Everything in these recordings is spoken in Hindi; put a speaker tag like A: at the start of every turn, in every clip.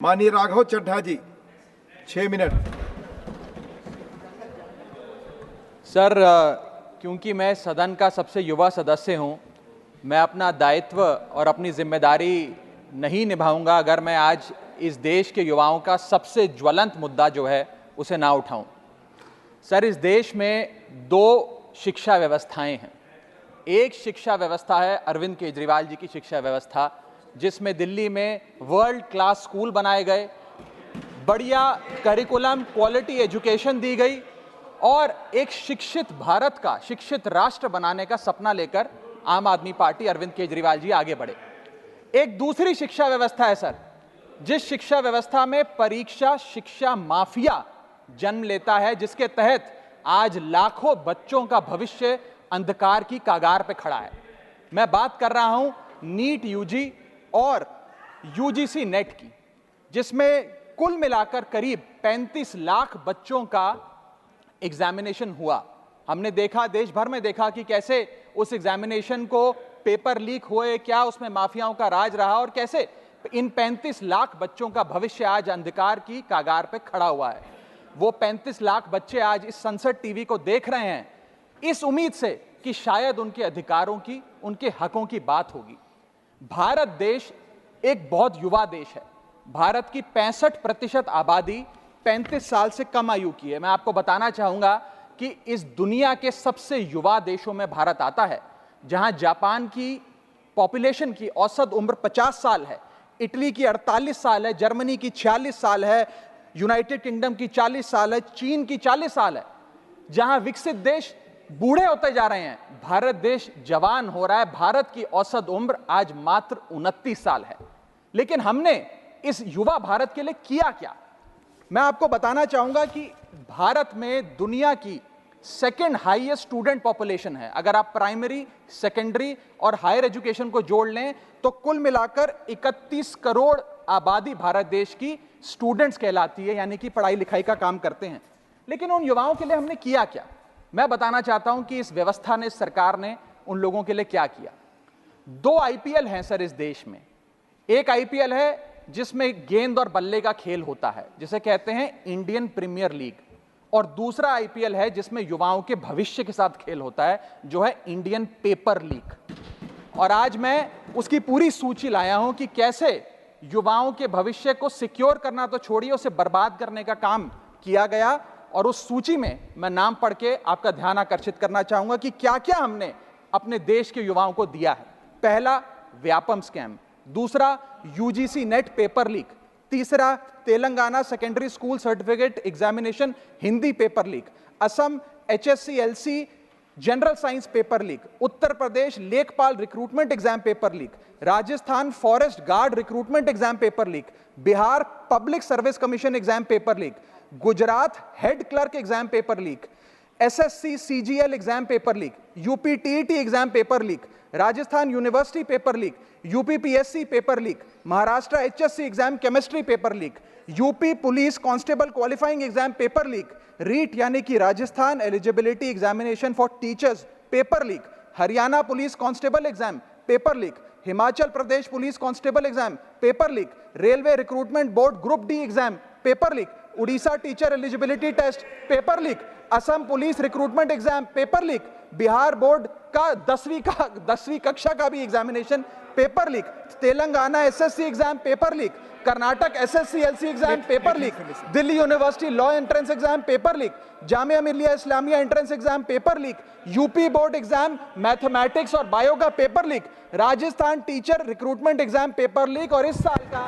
A: माननीय राघव चड्ढा जी 6 मिनट।
B: सर, क्योंकि मैं सदन का सबसे युवा सदस्य हूं, मैं अपना दायित्व और अपनी जिम्मेदारी नहीं निभाऊंगा अगर मैं आज इस देश के युवाओं का सबसे ज्वलंत मुद्दा जो है उसे ना उठाऊं। सर, इस देश में दो शिक्षा व्यवस्थाएं हैं। एक शिक्षा व्यवस्था है अरविंद केजरीवाल जी की शिक्षा व्यवस्था, जिसमें दिल्ली में वर्ल्ड क्लास स्कूल बनाए गए, बढ़िया करिकुलम, क्वालिटी एजुकेशन दी गई और एक शिक्षित भारत का, शिक्षित राष्ट्र बनाने का सपना लेकर आम आदमी पार्टी, अरविंद केजरीवाल जी आगे बढ़े। एक दूसरी शिक्षा व्यवस्था है सर, जिस शिक्षा व्यवस्था में परीक्षा शिक्षा माफिया जन्म लेता है, जिसके तहत आज लाखों बच्चों का भविष्य अंधकार की कागार पे खड़ा है। मैं बात कर रहा हूं नीट यूजी और यूजीसी नेट की, जिसमें कुल मिलाकर करीब 35 लाख बच्चों का एग्जामिनेशन हुआ। हमने देखा, देश भर में देखा कि कैसे उस एग्जामिनेशन को पेपर लीक हुए, क्या उसमें माफियाओं का राज रहा और कैसे इन 35 लाख बच्चों का भविष्य आज अंधकार की कागार पे खड़ा हुआ है। वो 35 लाख बच्चे आज इस संसद टीवी को देख रहे हैं इस उम्मीद से कि शायद उनके अधिकारों की, उनके हकों की बात होगी। भारत देश एक बहुत युवा देश है। भारत की 65% आबादी 35 साल से कम आयु की है। मैं आपको बताना चाहूंगा कि इस दुनिया के सबसे युवा देशों में भारत आता है, जहां जापान की पॉपुलेशन की औसत उम्र 50 साल है, इटली की 48 साल है, जर्मनी की 46 साल है, यूनाइटेड किंगडम की 40 साल है, चीन की 40 साल है। जहां विकसित देश बूढ़े होते जा रहे हैं, भारत देश जवान हो रहा है। भारत की औसत उम्र आज मात्र 29 साल है। लेकिन हमने इस युवा भारत के लिए किया क्या? मैं आपको बताना चाहूंगा कि भारत में दुनिया की सेकेंड हाईएस्ट स्टूडेंट पॉपुलेशन है। अगर आप प्राइमरी, सेकेंडरी और हायर एजुकेशन को जोड़ लें तो कुल मिलाकर 31 करोड़ आबादी भारत देश की स्टूडेंट्स कहलाती है, यानी कि पढ़ाई लिखाई का काम करते हैं। लेकिन उन युवाओं के लिए हमने किया क्या? मैं बताना चाहता हूं कि इस व्यवस्था ने, इस सरकार ने उन लोगों के लिए क्या किया। 2 आईपीएल हैं सर इस देश में। एक आईपीएल है जिसमें गेंद और बल्ले का खेल होता है, जिसे कहते हैं इंडियन प्रीमियर लीग, और दूसरा आईपीएल है जिसमें युवाओं के भविष्य के साथ खेल होता है, जो है इंडियन पेपर लीग। और आज मैं उसकी पूरी सूची लाया हूं कि कैसे युवाओं के भविष्य को सिक्योर करना तो छोड़िए, उसे बर्बाद करने का काम किया गया। और उस सूची में मैं नाम पढ़ के आपका ध्यान आकर्षित करना चाहूंगा कि क्या क्या हमने अपने देश के युवाओं को दिया है। पहला, व्यापम स्कैम। दूसरा, यूजीसी नेट पेपर लीक। तीसरा, Telangana secondary school certificate examination Hindi paper leak. Assam HSC-LC general science paper leak. Uttar Pradesh लेखपाल recruitment exam paper leak. Rajasthan forest guard recruitment exam paper leak. Bihar public service commission exam paper leak. Gujarat head clerk exam paper leak. SSC CGL exam paper leak. UP TET exam paper leak. Rajasthan university paper leak. UP PSC paper leak. Maharashtra HSC exam chemistry paper leak. UP police constable qualifying exam paper leak. REET यानी कि Rajasthan eligibility examination for teachers paper leak. Haryana police constable exam paper leak. Himachal Pradesh police constable exam paper leak. Railway recruitment board group D exam paper leak. Orissa teacher eligibility test paper leak. Assam police recruitment exam paper leak. Bihar board का 10वीं कक्षा का भी examination paper leak. Telangana SSC exam paper leak. Karnataka SSC-LC exam paper leak. Delhi university law entrance exam paper leak. Jamia Millia Islamia entrance exam paper leak. UP board exam mathematics और बायो का paper leak. Rajasthan teacher recruitment exam paper leak. और इस साल का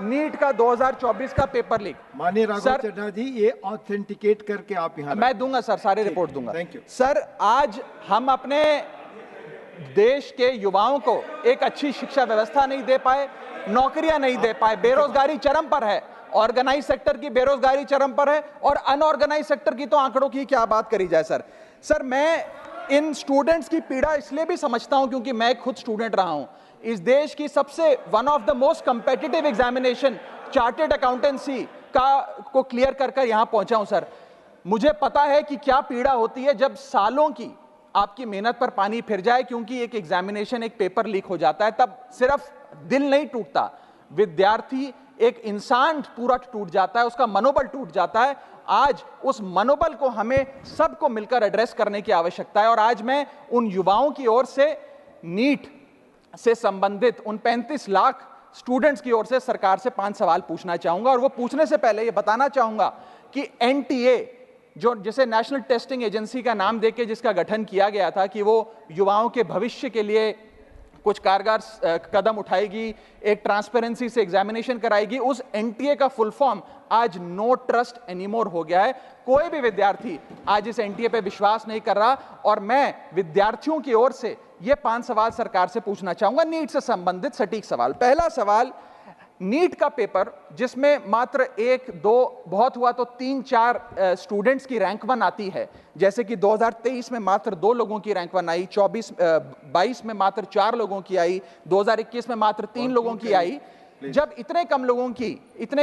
B: नीट का 2024 का पेपर लीक।
A: माननीय राघव चड्ढा जी, ये ऑथेंटिकेट करके आप यहाँ
B: मैं दूंगा सर, सारी रिपोर्ट दूंगा।
A: थैंक यू
B: सर, आज हम अपने देश के युवाओं को एक अच्छी शिक्षा व्यवस्था नहीं दे पाए, नौकरियां नहीं दे पाए, बेरोजगारी चरम पर है, ऑर्गेनाइज सेक्टर की बेरोजगारी चरम पर है और अनऑर्गेनाइज सेक्टर की तो आंकड़ों की क्या बात करी जाए। सर मैं इन स्टूडेंट्स की पीड़ा इसलिए भी समझता हूं क्योंकि मैं खुद स्टूडेंट रहा हूं। इस देश की सबसे one of the most competitive examination chartered accountancy को क्लियर कर यहां पहुंचा हूं। सर, मुझे पता है कि क्या पीड़ा होती है जब सालों की आपकी मेहनत पर पानी फिर जाए, क्योंकि एक एग्जामिनेशन, एक पेपर लीक हो जाता है। तब सिर्फ दिल नहीं टूटता, विद्यार्थी एक इंसान पूरा टूट जाता है, उसका मनोबल टूट जाता है। आज उस मनोबल को हमें सबको मिलकर एड्रेस करने की आवश्यकता है। और आज मैं उन युवाओं की ओर से नीट से संबंधित उन 35 लाख स्टूडेंट्स की ओर से सरकार से 5 सवाल पूछना चाहूंगा। और वो पूछने से पहले ये बताना चाहूंगा कि एनटीए, जो जिसे नेशनल टेस्टिंग एजेंसी का नाम देके जिसका गठन किया गया था कि वो युवाओं के भविष्य के लिए कुछ कारगर कदम उठाएगी, एक ट्रांसपेरेंसी से एग्जामिनेशन कराएगी, उस एनटीए का फुल फॉर्म आज नो ट्रस्ट एनीमोर हो गया है। कोई भी विद्यार्थी आज इस एनटीए पे विश्वास नहीं कर रहा। और मैं विद्यार्थियों की ओर से ये 5 सवाल सरकार से पूछना चाहूंगा, नीट से संबंधित सटीक सवाल। पहला सवाल, नीट का पेपर जिसमें मात्र 1-2 बहुत हुआ तो 3-4 स्टूडेंट्स की रैंक 1 आती है, जैसे कि 2023 में मात्र 2 लोगों की रैंक 1 आई, 22 में मात्र 4 लोगों की आई, 2021 में मात्र 3 लोगों की आई। जब इतने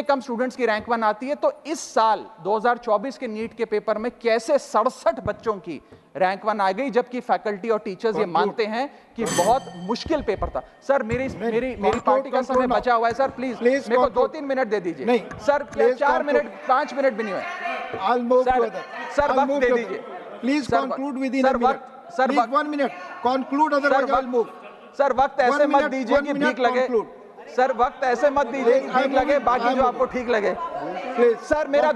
B: कम स्टूडेंट्स की रैंक 1 आती है, तो इस साल 2024 के नीट के पेपर में कैसे 67 बच्चों की रैंक 1 आ गई, जबकि फैकल्टी और टीचर्स ये मानते हैं कि बहुत मुश्किल पेपर था। सर मेरी पार्टी का समय बचा हुआ है सर, प्लीज मेरे को 2-3 मिनट दे दीजिए। नहीं सर, 4 मिनट 5 मिनट भी नहीं हुए सर, वक्त दे दीजिए
A: please. Conclude with in sir, 1 minute conclude, otherwise I will move.
B: Sir वक्त ऐसे मत दीजिए कि ठीक लगे सर, वक्त ऐसे मत दीजिए कि ठीक लगे, बाकी जो आपको ठीक लगे। सर मेरा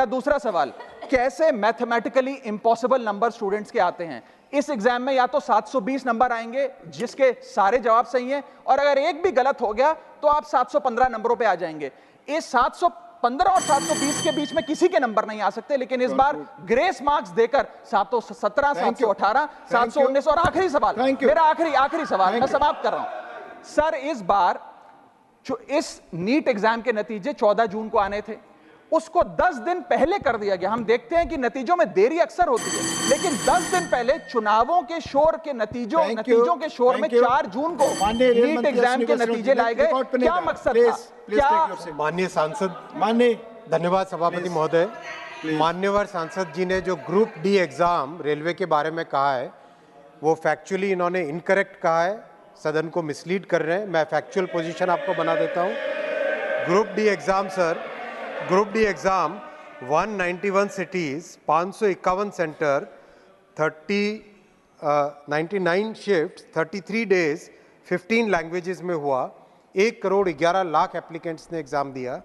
B: दूसरा सवाल, कैसे मैथमेटिकली इम्पॉसिबल नंबर स्टूडेंट्स के आते हैं? इस एग्जाम में या तो 720 नंबर आएंगे जिसके सारे जवाब सही हैं, और अगर एक भी गलत हो गया तो आप 715 नंबरों पे आ जाएंगे। इस 715 और 720 के बीच में किसी के नंबर नहीं आ सकते। लेकिन इस बार ग्रेस मार्क्स देकर 717, 718, 719। और आखिरी सवाल, मेरा आखिरी सवाल, मैं समाप्त कर रहा हूं सर। इस बार जो इस नीट एग्जाम के नतीजे 14 जून को आने थे, उसको 10 दिन पहले कर दिया गया। हम देखते हैं कि नतीजों में देरी अक्सर होती है, लेकिन 10 दिन पहले चुनावों के शोर के नतीजों के शोर में 4 जून को नीट एग्जाम के नतीजे लाए गए। क्या मकसद था? क्या
C: माननीय सांसद, धन्यवाद सभापति महोदय। मान्यवर सांसद जी ने जो ग्रुप डी एग्जाम रेलवे के बारे में कहा है, वो फैक्चुअली इन्होंने इनकरेक्ट कहा है, सदन को मिसलीड कर रहे हैं। मैं फैक्चुअल पोजीशन आपको बना देता हूं। Group D exam sir, group D exam 191 cities, 551 centre, 99 shift, 33 days, 15 languages में हुआ। 1,11,00,000 एप्लीकेंट्स ने एग्जाम दिया,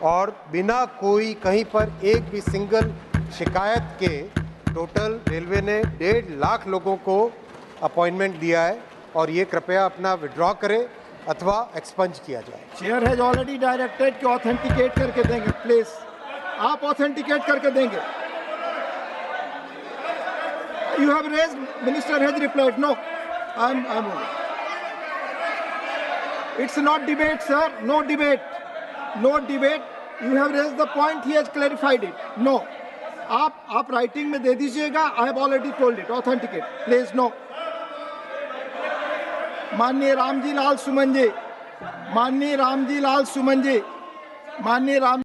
C: और बिना कोई कहीं पर एक भी सिंगल शिकायत के टोटल रेलवे ने 1.5 लाख लोगों को अपॉइंटमेंट दिया है। और ये कृपया अपना विड्रॉ करें अथवा एक्सपंज किया जाए।
A: चेयर हैज ऑलरेडी डायरेक्टेड कि ऑथेंटिकेट करके देंगे। प्लीज आप ऑथेंटिकेट करके देंगे। You have raised, minister has replied, no I am it's not debate sir, no debate. You have raised the point, he has clarified it. No, आप राइटिंग में दे दीजिएगा। I have already told it, authenticate please. No. माननीय रामजी लाल सुमन जी,